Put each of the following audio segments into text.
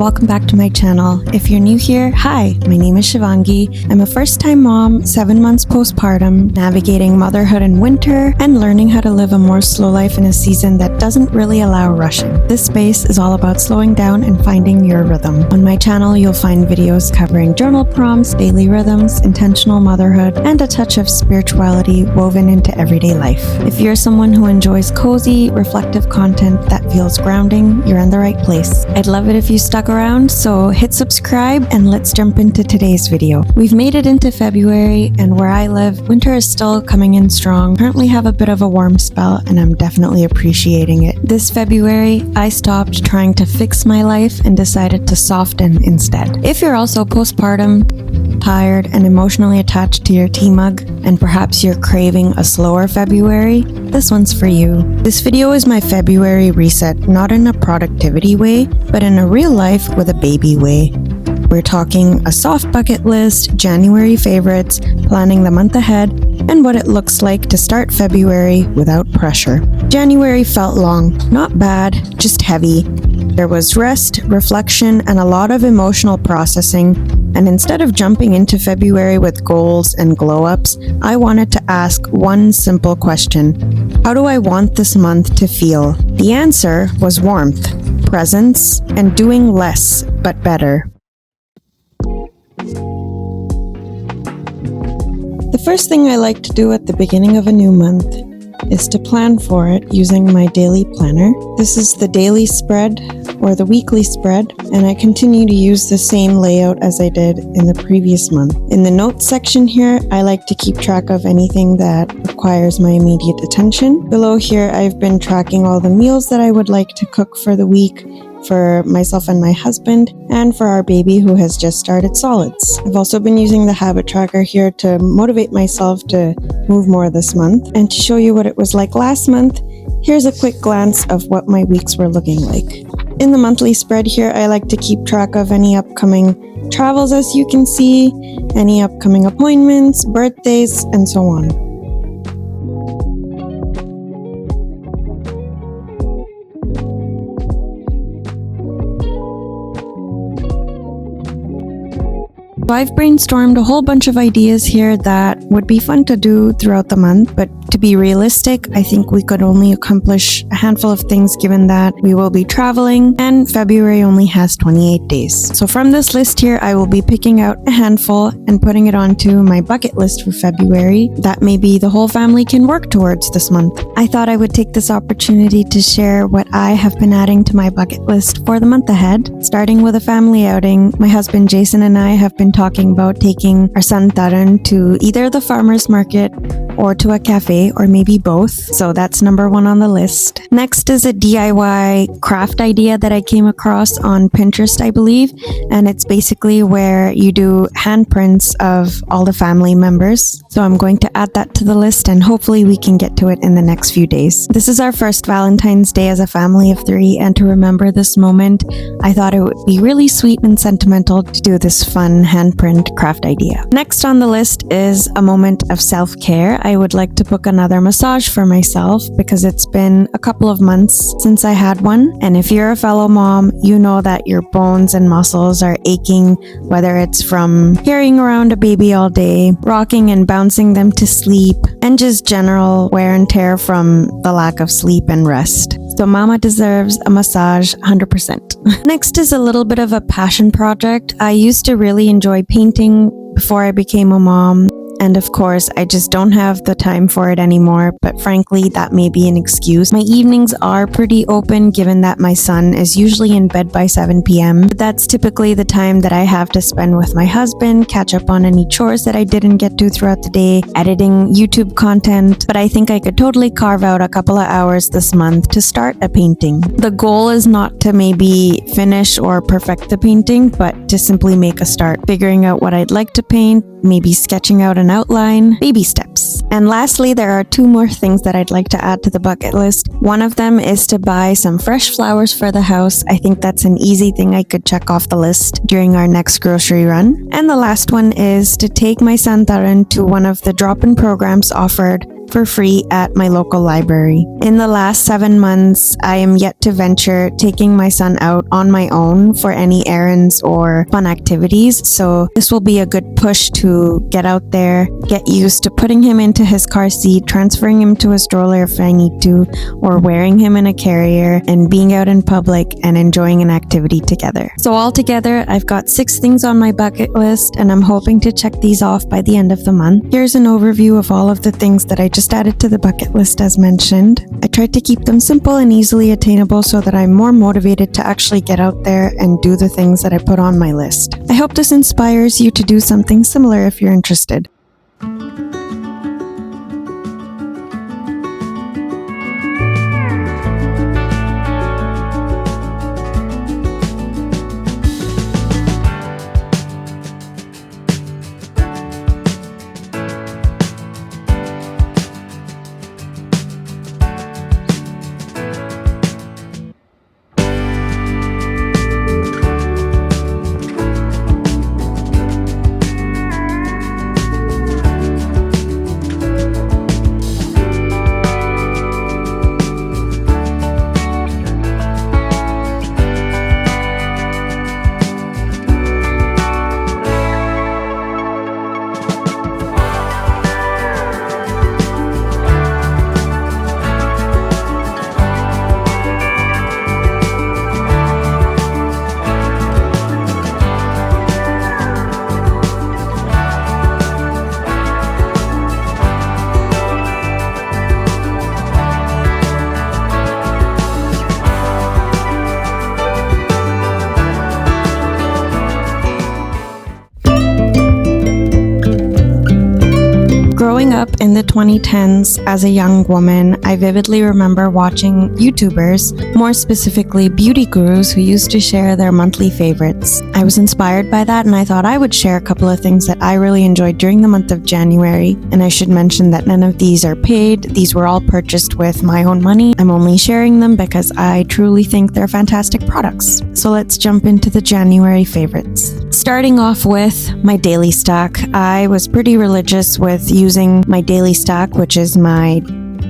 welcome back to my channel. If you're new here, hi, my name is Shivangi. I'm a first-time mom, 7 months postpartum, navigating motherhood in winter, and learning how to live a more slow life in a season that doesn't really allow rushing. This space is all about slowing down and finding your rhythm. On my channel, you'll find videos covering journal prompts, daily rhythms, intentional motherhood, and a touch of spirituality woven into everyday life. If you're someone who enjoys cozy, reflective content that feels grounding, you're in the right place. I'd love it if you stuck around, so hit subscribe and let's jump into today's video. We've made it into February, and where I live, winter is still coming in strong. Currently have a bit of a warm spell, and I'm definitely appreciating it. This February, I stopped trying to fix my life and decided to soften instead. If you're also postpartum, tired, and emotionally attached to your tea mug, and perhaps you're craving a slower February, this one's for you. This video is my February reset, not in a productivity way, but in a real life with a baby way. We're talking a soft bucket list, January favorites, planning the month ahead, and what it looks like to start February without pressure. January felt long, not bad, just heavy. There was rest, reflection, and a lot of emotional processing. And instead of jumping into February with goals and glow-ups, I wanted to ask one simple question. How do I want this month to feel? The answer was warmth, presence, and doing less, but better. The first thing I like to do at the beginning of a new month is to plan for it using my daily planner. This is the daily spread or the weekly spread, and I continue to use the same layout as I did in the previous month. In the notes section here, I like to keep track of anything that requires my immediate attention. Below here, I've been tracking all the meals that I would like to cook for the week, for myself and my husband, and for our baby who has just started solids. I've also been using the habit tracker here to motivate myself to move more this month. And to show you what it was like last month, here's a quick glance of what my weeks were looking like. In the monthly spread here, I like to keep track of any upcoming travels, as you can see, any upcoming appointments, birthdays, and so on. So I've brainstormed a whole bunch of ideas here that would be fun to do throughout the month, but to be realistic, I think we could only accomplish a handful of things given that we will be traveling and February only has 28 days. So from this list here, I will be picking out a handful and putting it onto my bucket list for February that maybe the whole family can work towards this month. I thought I would take this opportunity to share what I have been adding to my bucket list for the month ahead. Starting with a family outing, my husband Jason and I have been talking about taking our son Tarun to either the farmer's market or to a cafe, or maybe both. So that's number one on the list. Next is a DIY craft idea that I came across on Pinterest, I believe. And it's basically where you do handprints of all the family members. So I'm going to add that to the list, and hopefully we can get to it in the next few days. This is our first Valentine's Day as a family of 3, and to remember this moment, I thought it would be really sweet and sentimental to do this fun handprint craft idea. Next on the list is a moment of self-care. I would like to book another massage for myself because it's been a couple of months since I had one. And if you're a fellow mom, you know that your bones and muscles are aching, whether it's from carrying around a baby all day, rocking and bouncing them to sleep, and just general wear and tear from the lack of sleep and rest. So mama deserves a massage 100%. Next is a little bit of a passion project. I used to really enjoy painting before I became a mom. And of course, I just don't have the time for it anymore, but frankly, that may be an excuse. My evenings are pretty open given that my son is usually in bed by 7 p.m. But that's typically the time that I have to spend with my husband, catch up on any chores that I didn't get to throughout the day, editing YouTube content. But I think I could totally carve out a couple of hours this month to start a painting. The goal is not to maybe finish or perfect the painting, but to simply make a start, figuring out what I'd like to paint, maybe sketching out an outline, baby steps. And lastly, there are 2 more things that I'd like to add to the bucket list. One of them is to buy some fresh flowers for the house. I think that's an easy thing I could check off the list during our next grocery run. And the last one is to take my son Tarun to one of the drop-in programs offered for free at my local library. In the last 7 months, I am yet to venture taking my son out on my own for any errands or fun activities, so this will be a good push to get out there, get used to putting him into his car seat, transferring him to a stroller if I need to, or wearing him in a carrier, and being out in public and enjoying an activity together. So altogether, I've got 6 things on my bucket list, and I'm hoping to check these off by the end of the month. Here's an overview of all of the things that I just added to the bucket list as mentioned. I tried to keep them simple and easily attainable so that I'm more motivated to actually get out there and do the things that I put on my list. I hope this inspires you to do something similar if you're interested. Growing up in the 2010s as a young woman, I vividly remember watching YouTubers, more specifically beauty gurus who used to share their monthly favorites. I was inspired by that and I thought I would share a couple of things that I really enjoyed during the month of January. And I should mention that none of these are paid. These were all purchased with my own money. I'm only sharing them because I truly think they're fantastic products. So let's jump into the January favorites. Starting off with my daily stack. I was pretty religious with using my daily stack, which is my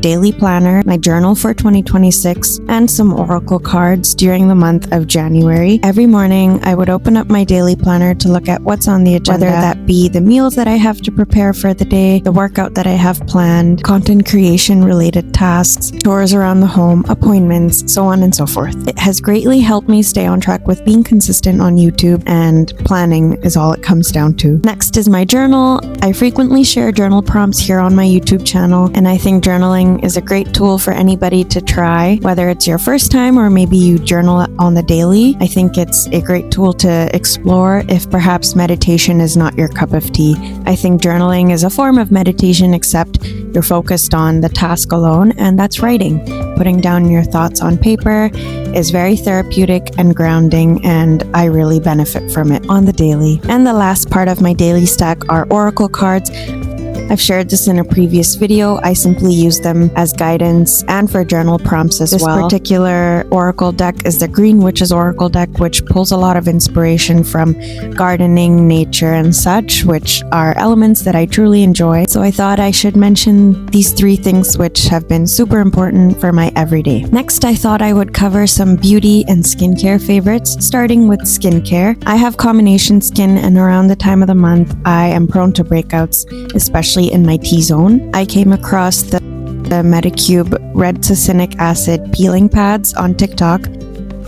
daily planner, my journal for 2026, and some oracle cards during the month of January. Every morning, I would open up my daily planner to look at what's on the agenda, whether that be the meals that I have to prepare for the day, the workout that I have planned, content creation related tasks, chores around the home, appointments, so on and so forth. It has greatly helped me stay on track with being consistent on YouTube, and planning is all it comes down to. Next is my journal. I frequently share journal prompts here on my YouTube channel, and I think journaling is a great tool for anybody to try, whether it's your first time or maybe you journal on the daily. I think it's a great tool to explore if perhaps meditation is not your cup of tea. I think journaling is a form of meditation, except you're focused on the task alone, and that's writing. Putting down your thoughts on paper is very therapeutic and grounding, and I really benefit from it on the daily. And the last part of my daily stack are oracle cards. I've shared this in a previous video. I simply use them as guidance and for journal prompts as well. This particular oracle deck is the Green Witch's Oracle deck, which pulls a lot of inspiration from gardening, nature, and such, which are elements that I truly enjoy. So I thought I should mention these 3 things which have been super important for my everyday. Next, I thought I would cover some beauty and skincare favorites, starting with skincare. I have combination skin, and around the time of the month, I am prone to breakouts, especially in my T-zone. I came across the Medicube red succinic acid peeling pads on TikTok.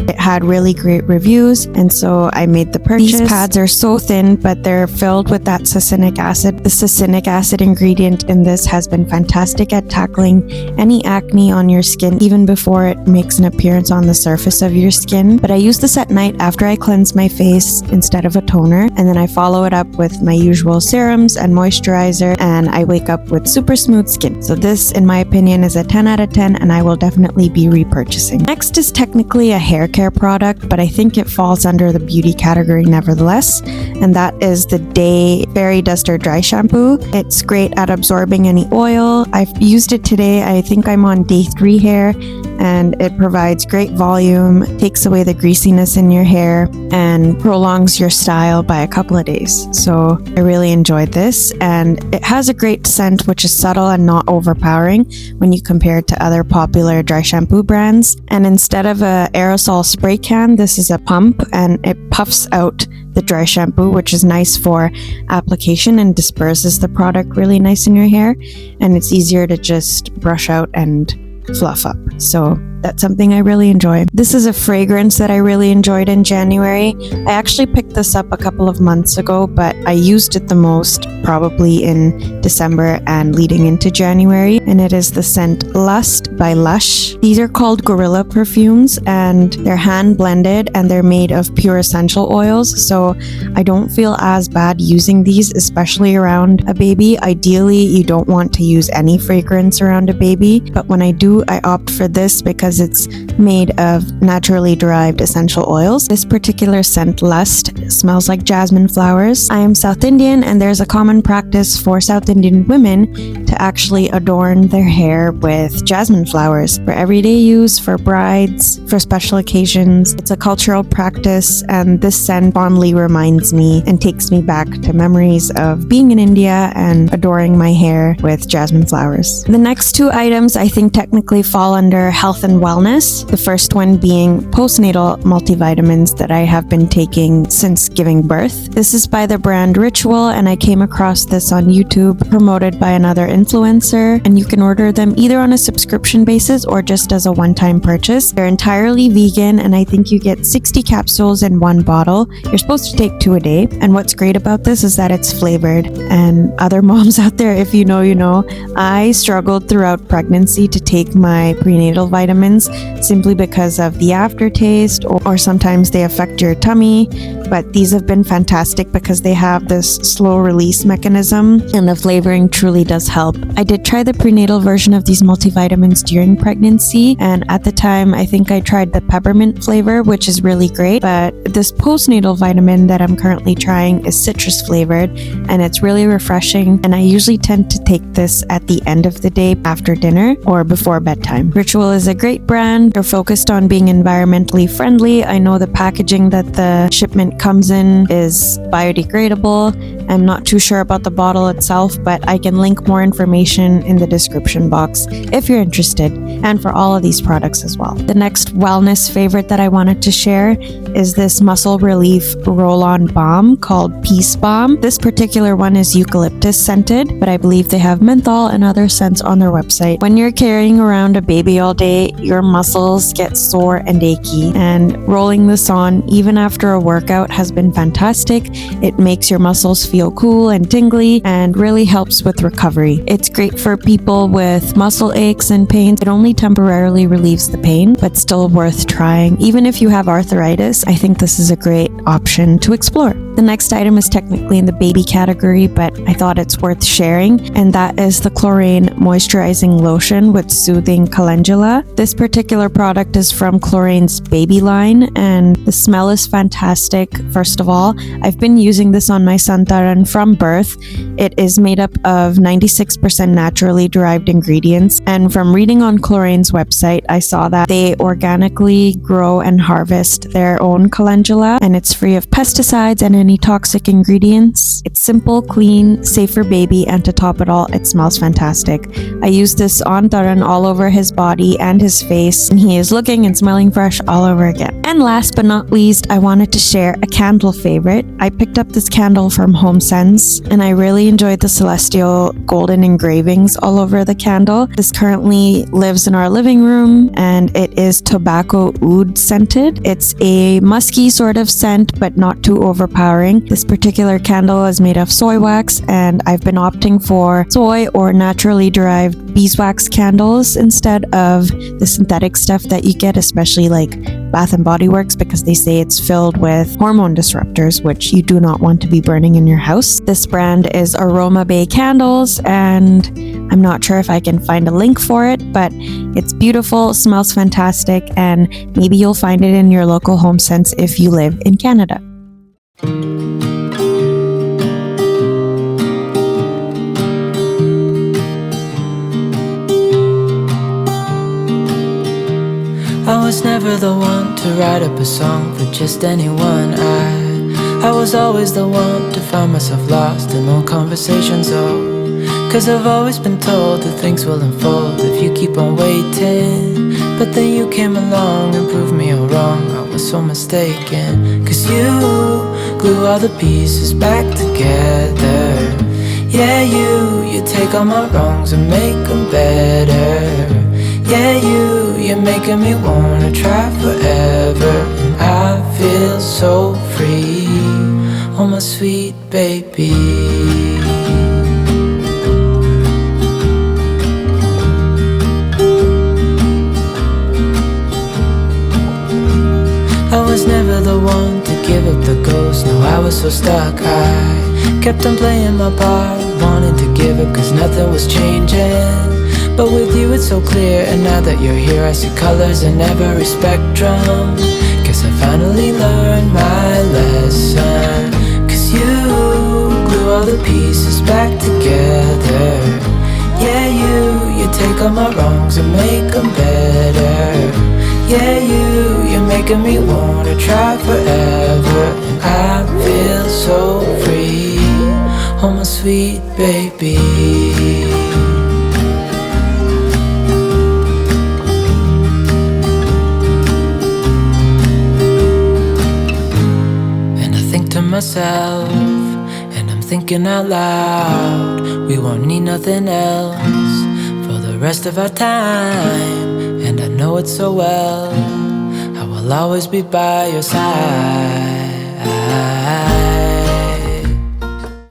It had really great reviews, and so I made the purchase. These pads are so thin, but they're filled with that succinic acid. The succinic acid ingredient in this has been fantastic at tackling any acne on your skin, even before it makes an appearance on the surface of your skin. But I use this at night after I cleanse my face instead of a toner, and then I follow it up with my usual serums and moisturizer, and I wake up with super smooth skin. So this, in my opinion, is a 10 out of 10, and I will definitely be repurchasing. Next is technically a hair care product, but I think it falls under the beauty category nevertheless. and that is the Day Fairy Duster Dry Shampoo. It's great at absorbing any oil. I've used it today. I think I'm on day 3 here, and it provides great volume, takes away the greasiness in your hair, and prolongs your style by a couple of days. So I really enjoyed this, and it has a great scent which is subtle and not overpowering when you compare it to other popular dry shampoo brands. And instead of an aerosol spray can, this is a pump, and it puffs out the dry shampoo, which is nice for application and disperses the product really nice in your hair, and it's easier to just brush out and fluff up. So that's something I really enjoy. This is a fragrance that I really enjoyed in January. I actually picked this up a couple of months ago, but I used it the most probably in December and leading into January, and it is the scent Lust by Lush. These are called Gorilla perfumes, and they're hand blended and they're made of pure essential oils, so I don't feel as bad using these, especially around a baby. Ideally, you don't want to use any fragrance around a baby, but when I do, I opt for this because it's made of naturally derived essential oils. This particular scent, Lust, smells like jasmine flowers. I am South Indian, and there's a common practice for South Indian women to actually adorn their hair with jasmine flowers for everyday use, for brides, for special occasions. It's a cultural practice, and this scent fondly reminds me and takes me back to memories of being in India and adoring my hair with jasmine flowers. The next 2 items I think technically fall under health and wellness. The first one being postnatal multivitamins that I have been taking since giving birth. This is by the brand Ritual, and I came across this on YouTube, promoted by another influencer, and you can order them either on a subscription basis or just as a one-time purchase. They're entirely vegan, and I think you get 60 capsules in 1 bottle. You're supposed to take 2 a day, and what's great about this is that it's flavored. And other moms out there, if you know, you know, I struggled throughout pregnancy to take my prenatal vitamins simply because of the aftertaste, or sometimes they affect your tummy, but these have been fantastic because they have this slow release mechanism, and the flavoring truly does help. I did try the prenatal version of these multivitamins during pregnancy, and at the time I think I tried the peppermint flavor, which is really great, but this postnatal vitamin that I'm currently trying is citrus flavored, and it's really refreshing, and I usually tend to take this at the end of the day after dinner or before bedtime. Ritual is a great brand. They're focused on being environmentally friendly. I know the packaging that the shipment comes in is biodegradable. I'm not too sure about the bottle itself, but I can link more information in the description box if you're interested, and for all of these products as well. The next wellness favorite that I wanted to share is this muscle relief roll-on balm called Peace Balm. This particular one is eucalyptus scented, but I believe they have menthol and other scents on their website. When you're carrying around a baby all day, your muscles get sore and achy, and rolling this on even after a workout has been fantastic. It makes your muscles feel cool and tingly and really helps with recovery. It's great for people with muscle aches and pains. It only temporarily relieves the pain, but still worth trying. Even if you have arthritis, I think this is a great option to explore. The next item is technically in the baby category, but I thought it's worth sharing, and that is the Chlorane Moisturizing Lotion with Soothing Calendula. This particular product is from Clorane's baby line, and the smell is fantastic. First of all, I've been using this on my son Taran from birth. It is made up of 96% naturally derived ingredients, and from reading on Clorane's website, I saw that they organically grow and harvest their own calendula, and it's free of pesticides and any toxic ingredients. It's simple, clean, safe for baby, and to top it all, it smells fantastic. I used this on Taran all over his body and his face, and he is looking and smelling fresh all over again. And last but not least, I wanted to share a candle favorite. I picked up this candle from HomeSense, and I really enjoyed the celestial golden engravings all over the candle. This currently lives in our living room, and it is tobacco oud scented. It's a musky sort of scent, but not too overpowering. This particular candle is made of soy wax, and I've been opting for soy or naturally derived beeswax candles instead of the synthetic stuff that you get, especially like Bath and Body Works, because they say it's filled with hormone disruptors, which you do not want to be burning in your house. This brand is Aroma Bay Candles, and I'm not sure if I can find a link for it, but it's beautiful, smells fantastic, and maybe you'll find it in your local HomeSense if you live in Canada. was never the one to write up a song for just anyone. I was always the one to find myself lost in long conversations, oh. Cause I've always been told that things will unfold if you keep on waiting. But then you came along and proved me all wrong. I was so mistaken. Cause you glue all the pieces back together. Yeah, you take all my wrongs and make them better. Yeah, you're making me wanna try forever. And I feel so free, oh my sweet baby. I was never the one to give up the ghost. No, I was so stuck. I kept on playing my part, wanting to give up cause nothing was changing. But with you it's so clear, and now that you're here I see colors in every spectrum. Guess I finally learned my lesson. Cause you glue all the pieces back together. Yeah, you take all my wrongs and make them better. Yeah, you're making me wanna try forever. And I feel so free, oh my sweet baby. And I think to myself, and I'm thinking out loud, we won't need nothing else for the rest of our time. And I know it so well, I will always be by your side.